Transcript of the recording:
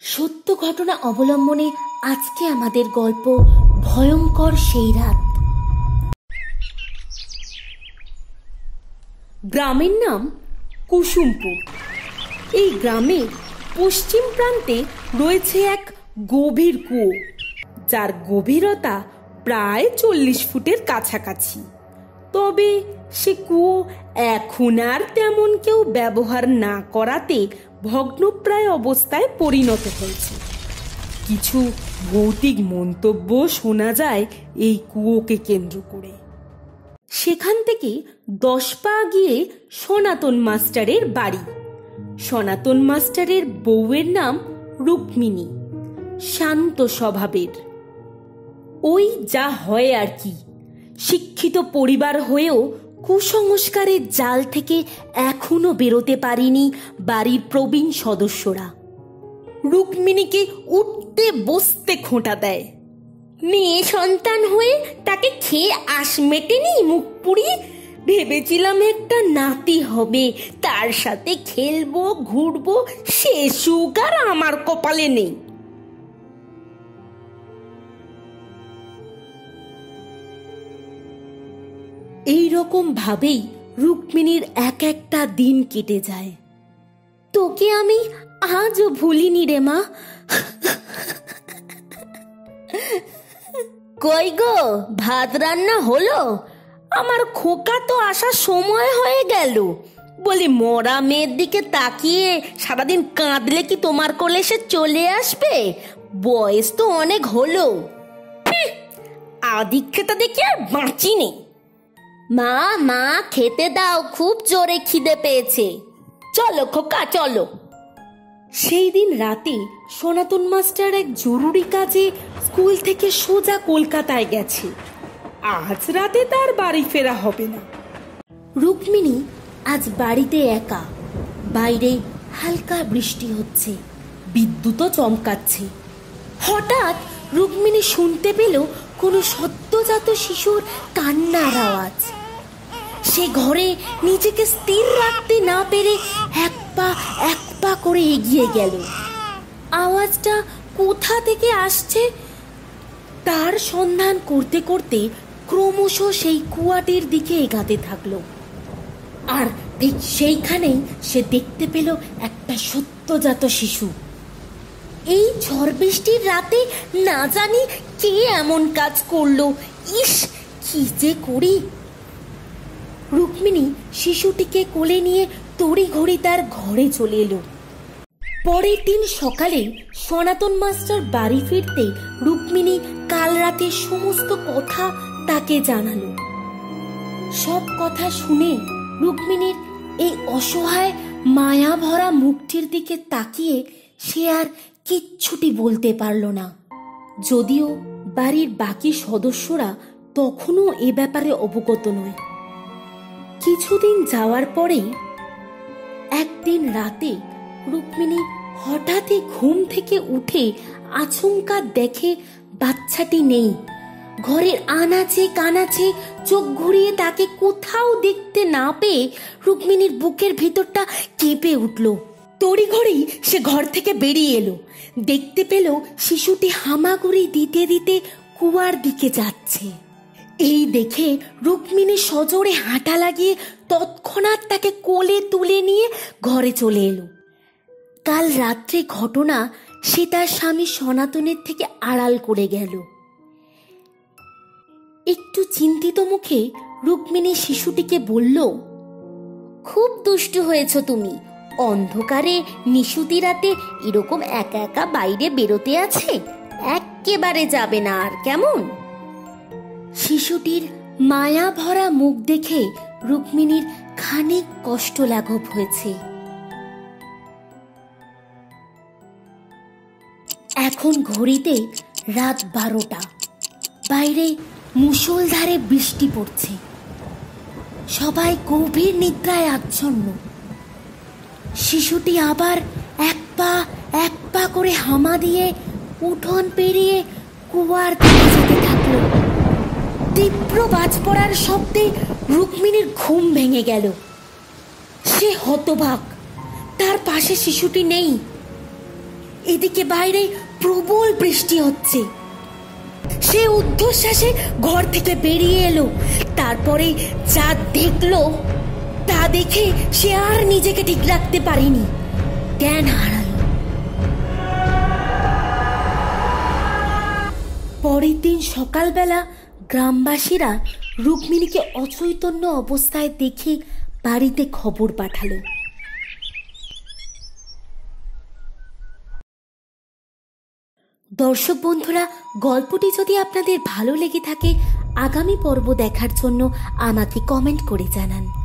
সত্য ঘটনা অবলম্বনে আজকে আমাদের গল্প ভয়ঙ্কর সেই রাত। গ্রামের নাম কুসুমপুর। এই গ্রামের পশ্চিম প্রান্তে রয়েছে এক গভীর কুয়ো, যার গভীরতা প্রায় 40 ফুটের কাছাকাছি। তবে সে কুয়ো এখন আর তেমন কেউ ব্যবহার না করাতে ভগ্নপ্রায় অবস্থায় পরিণত হয়েছে। কিছু ভৌতিক মন্তব্য শোনা যায় এই কুয়োকে কেন্দ্র করে। সেখান থেকে 10 পা গিয়ে সনাতন মাস্টারের বাড়ি। সনাতন মাস্টারের বউয়ের নাম রুক্মিণী, শান্ত স্বভাবের। ওই যা হয় আর কি, শিক্ষিত পরিবার হয়েও কুসংস্কারের জাল থেকে এখনো বেরোতে পারেনি বাড়ির প্রবীণ সদস্যরা। রুক্মিণীকে উঠতে বসতে খোঁটা দেয়। মেয়ে সন্তান হয়ে তাকে খেয়ে আশ মেটেনি মুখ পুড়িয়ে। ভেবেছিলাম একটা নাতি হবে, তার সাথে খেলবো ঘুরবো, সে সুখ আর আমার কপালে নেই। এই রকম ভাবেই রুক্মিণীর এক একটা দিন কেটে যায়। তোকে আমি আজও ভুলিনি রে মা। কই গো, ভাত রান্না হলো? আমার খোকা তো আসার সময় হয়ে গেল। বলি, মরা মেয়ের দিকে তাকিয়ে সারাদিন কাঁদলে কি তোমার কোলে সে চলে আসবে? বয়স তো অনেক হলো। আদিক্ষেতা দেখি আর বাঁচি নেই। মা মা, খেতে দাও, খুব জোরে খিদে পেয়েছে। চলো খোকা চলো। সেই দিন রাতে সনাতন মাস্টার এক জরুরি কাজে স্কুল থেকে সোজা কলকাতায় গেছে। আজ রাতে তার বাড়ি ফেরা হবে না। রুক্মিণী আজ বাড়িতে একা। বাইরে হালকা বৃষ্টি হচ্ছে, বিদ্যুৎও চমকাচ্ছে। হঠাৎ রুক্মিণী শুনতে পেল কোনো সদ্যজাত শিশুর কান্নার আওয়াজ। সে ঘরে নিজেকে স্থির রাখতে না পেরে এক পা করে এগিয়ে গেল। আওয়াজটা কোথা থেকে আসছে তার সন্ধান করতে করতে ক্রমশ সেই কুয়াটির দিকে এগাতে থাকলো। আর ঠিক সেইখানেই সে দেখতে পেল একটা সদ্যজাত শিশু। এই ঝড় বৃষ্টির রাতে না জানি কে এমন কাজ করলো। ইস, কি যে করি। রুক্মিণী শিশুটিকে কোলে নিয়ে তড়িঘড়ি তার ঘরে চলে এলো। পরের দিন সকালে সনাতন মাস্টার বাড়ি ফিরতে রুক্মিণী কাল রাতে সমস্ত কথা তাকে জানালো। সব কথা শুনে রুক্মিণীর এই অসহায় মায়া ভরা মুখটির দিকে তাকিয়ে সে আর কিচ্ছুটি বলতে পারল না। যদিও বাড়ির বাকি সদস্যরা তখনও এ ব্যাপারে অবগত নয়। কিছুদিন যাওয়ার পরেই একদিন রাতে রুক্মিণী হঠাৎই ঘুম থেকে উঠে আচমকা দেখে বাচ্চাটি নেই। ঘরের আনাচে কানাচে চোখ ঘুরিয়ে তাকে কোথাও দেখতে না পেয়ে রুক্মিণীর বুকের ভিতরটা কেঁপে উঠল। তড়িঘড়ি সে ঘর থেকে বেরিয়ে এলো। দেখতে পেল শিশুটি হামাগুড়ি দিতে দিতে কুয়ার দিকে যাচ্ছে। এই দেখে রুক্মিণী সজোরে হাঁটা লাগিয়ে তৎক্ষণাৎ তাকে কোলে তুলে নিয়ে ঘরে চলে এলো। কাল রাত্রে ঘটনা সে তার স্বামী সনাতনের থেকে আড়াল করে গেল। একটু চিন্তিত মুখে রুক্মিণী শিশুটিকে বলল, খুব দুষ্টু হয়েছ তুমি। অন্ধকারে নিশুতি রাতে এরকম একা একা বাইরে বেরোতে আছে, একেবারে যাবে না আর, কেমন? শিশুটির মায়া ভরা মুখ দেখে রুক্মিণীর খানিক কষ্ট লাঘব হয়েছে। এখন ঘড়িতে রাত 12টা। বাইরে মুষলধারে বৃষ্টি পড়ছে। সবাই গভীর নিদ্রায় আচ্ছন্ন। শিশুটি আবার এক পা করে হামা দিয়ে উঠোন পেরিয়ে কুয়ার দিকে যেতে থাকলো। তীব্র বাজ পড়ার শব্দে রুক্মিণীর ঘুম ভেঙে গেল। সে হতবাক, তার পাশে শিশুটি নেই। এদিকে বাইরে প্রবল বৃষ্টি হচ্ছে। সে ঊর্ধ্বশ্বাসে ঘর থেকে বেরিয়ে এলো। তারপরে যা দেখলো তা দেখে সে আর নিজেকে ঠিক রাখতে পারেনি, জ্ঞান হারালো। পরের দিন সকালবেলা গ্রামবাসীরা রুক্মিণীকে অচৈতন্য অবস্থায় দেখে বাড়িতে খবর পাঠালো। দর্শক বন্ধুরা, গল্পটি যদি আপনাদের ভালো লেগে থাকে আগামী পর্ব দেখার জন্য আমাকে কমেন্ট করে জানান।